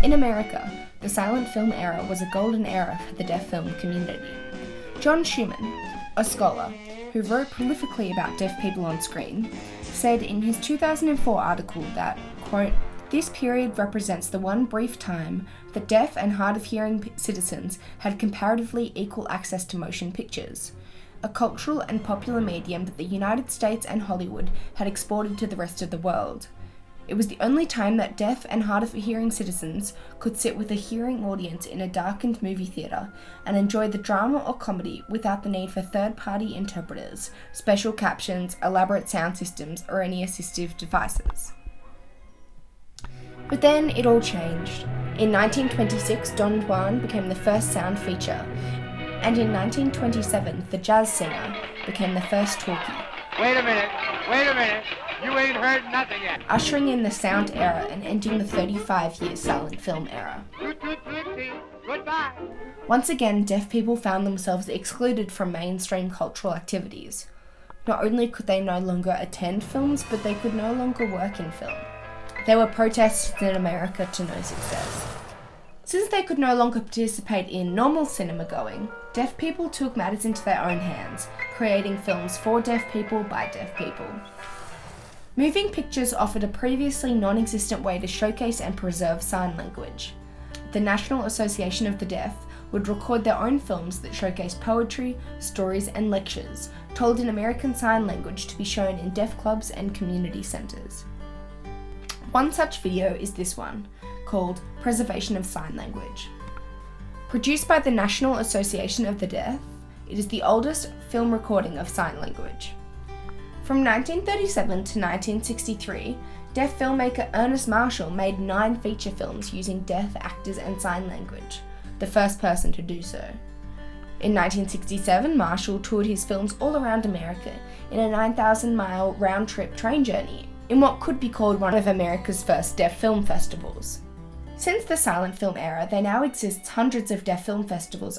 In America, the silent film era was a golden era for the deaf film community. John Schuchman, a scholar who wrote prolifically about deaf people on screen, said in his 2004 article that, quote, "This period represents the one brief time that deaf and hard of hearing citizens had comparatively equal access to motion pictures, a cultural and popular medium that the United States and Hollywood had exported to the rest of the world. It was the only time that deaf and hard of hearing citizens could sit with a hearing audience in a darkened movie theatre and enjoy the drama or comedy without the need for third-party interpreters, special captions, elaborate sound systems, or any assistive devices." But then it all changed. In 1926, Don Juan became the first sound feature, and in 1927, the jazz singer became the first talkie. Wait a minute, you ain't heard nothing yet. Ushering in the sound era and ending the 35-year silent film era. Goodbye. Once again, deaf people found themselves excluded from mainstream cultural activities. Not only could they no longer attend films, but they could no longer work in film. There were protests in America to no success. Since they could no longer participate in normal cinema going, deaf people took matters into their own hands, creating films for deaf people by deaf people. Moving pictures offered a previously non-existent way to showcase and preserve sign language. The National Association of the Deaf would record their own films that showcased poetry, stories, and lectures told in American Sign Language to be shown in deaf clubs and community centres. One such video is this one, called Preservation of Sign Language. Produced by the National Association of the Deaf, it is the oldest film recording of sign language. From 1937 to 1963, deaf filmmaker Ernest Marshall made 9 feature films using deaf actors and sign language, the first person to do so. In 1967, Marshall toured his films all around America in a 9,000-mile round-trip train journey in what could be called one of America's first deaf film festivals. Since the silent film era, there now exists hundreds of deaf film festivals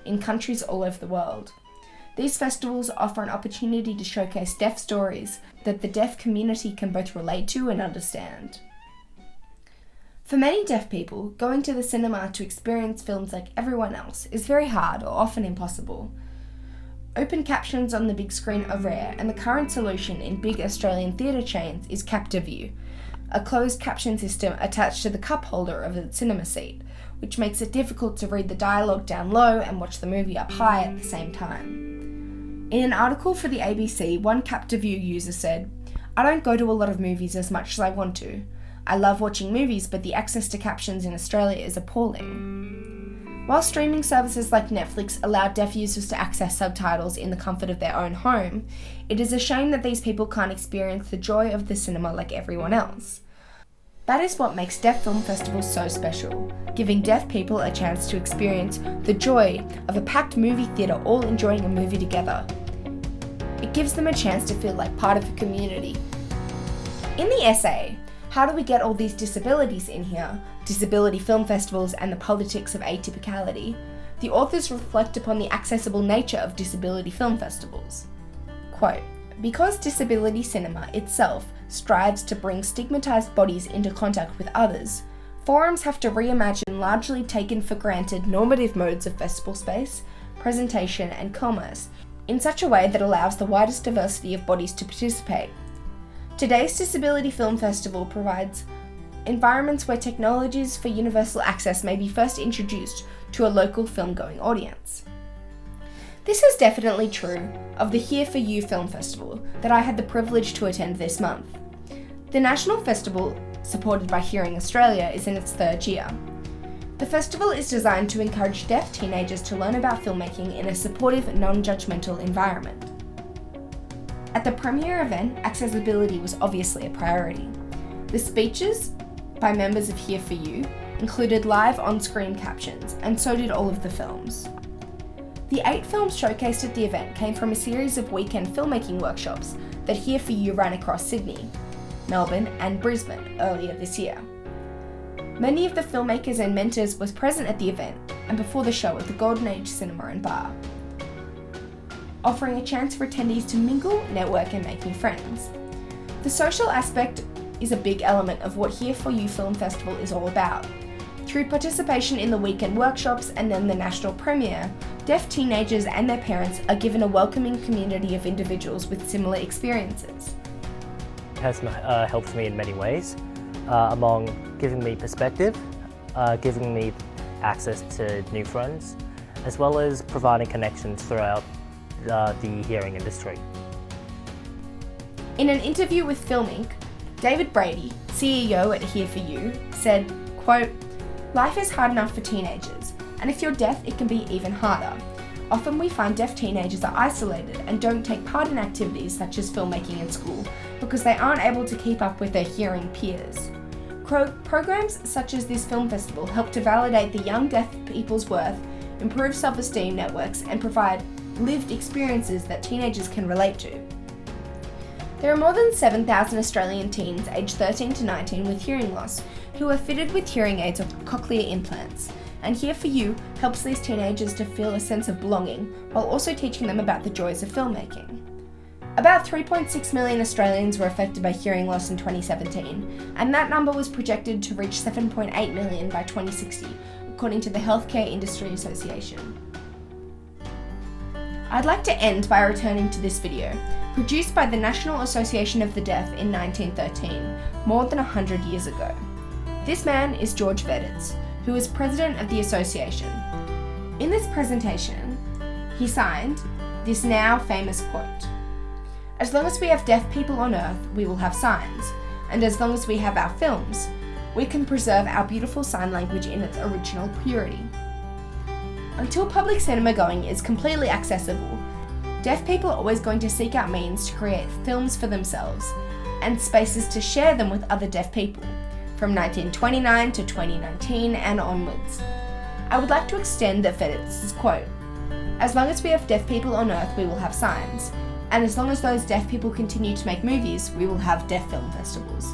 in countries all over the world. These festivals offer an opportunity to showcase deaf stories that the deaf community can both relate to and understand. For many deaf people, going to the cinema to experience films like everyone else is very hard or often impossible. Open captions on the big screen are rare, and the current solution in big Australian theatre chains is Captiview, a closed caption system attached to the cup holder of the cinema seat, which makes it difficult to read the dialogue down low and watch the movie up high at the same time. In an article for the ABC, one Captiview user said, "I don't go to a lot of movies as much as I want to. I love watching movies, but the access to captions in Australia is appalling." While streaming services like Netflix allow deaf users to access subtitles in the comfort of their own home, it is a shame that these people can't experience the joy of the cinema like everyone else. That is what makes deaf film festivals so special, giving deaf people a chance to experience the joy of a packed movie theatre all enjoying a movie together. It gives them a chance to feel like part of a community. In the essay, "How do we get all these disabilities in here? Disability film festivals and the politics of atypicality," the authors reflect upon the accessible nature of disability film festivals. Quote, "Because disability cinema itself strives to bring stigmatized bodies into contact with others, forums have to reimagine largely taken for granted normative modes of festival space, presentation, and commerce in such a way that allows the widest diversity of bodies to participate. Today's Disability Film Festival provides environments where technologies for universal access may be first introduced to a local film-going audience." This is definitely true of the Here For You Film Festival that I had the privilege to attend this month. The national festival, supported by Hearing Australia, is in its 3rd year. The festival is designed to encourage deaf teenagers to learn about filmmaking in a supportive, non-judgmental environment. At the premiere event, accessibility was obviously a priority. The speeches by members of Here For You included live on-screen captions, and so did all of the films. The 8 films showcased at the event came from a series of weekend filmmaking workshops that Here For You ran across Sydney, Melbourne, and Brisbane earlier this year. Many of the filmmakers and mentors was present at the event and before the show at the Golden Age Cinema and Bar, offering a chance for attendees to mingle, network, and making friends. The social aspect is a big element of what Here For You Film Festival is all about. Through participation in the weekend workshops and then the national premiere, deaf teenagers and their parents are given a welcoming community of individuals with similar experiences. It has helped me in many ways, among giving me perspective, giving me access to new friends, as well as providing connections throughout the hearing industry. In an interview with Film Inc., David Brady, CEO at Here For You, said, quote, "Life is hard enough for teenagers, and if you're deaf, it can be even harder. Often we find deaf teenagers are isolated and don't take part in activities such as filmmaking in school because they aren't able to keep up with their hearing peers. Programs such as this film festival help to validate the young deaf people's worth, improve self-esteem networks, and provide lived experiences that teenagers can relate to." There are more than 7,000 Australian teens aged 13 to 19 with hearing loss who are fitted with hearing aids or cochlear implants, and Here For You helps these teenagers to feel a sense of belonging while also teaching them about the joys of filmmaking. About 3.6 million Australians were affected by hearing loss in 2017, and that number was projected to reach 7.8 million by 2060, according to the Healthcare Industry Association. I'd like to end by returning to this video, produced by the National Association of the Deaf in 1913, more than 100 years ago. This man is George Verditz, who is president of the association. In this presentation, he signed this now famous quote: "As long as we have deaf people on earth, we will have signs, and as long as we have our films, we can preserve our beautiful sign language in its original purity." Until public cinema going is completely accessible, deaf people are always going to seek out means to create films for themselves and spaces to share them with other deaf people, from 1929 to 2019 and onwards. I would like to extend Verditz's quote: "As long as we have deaf people on earth, we will have signs, and as long as those deaf people continue to make movies, we will have deaf film festivals."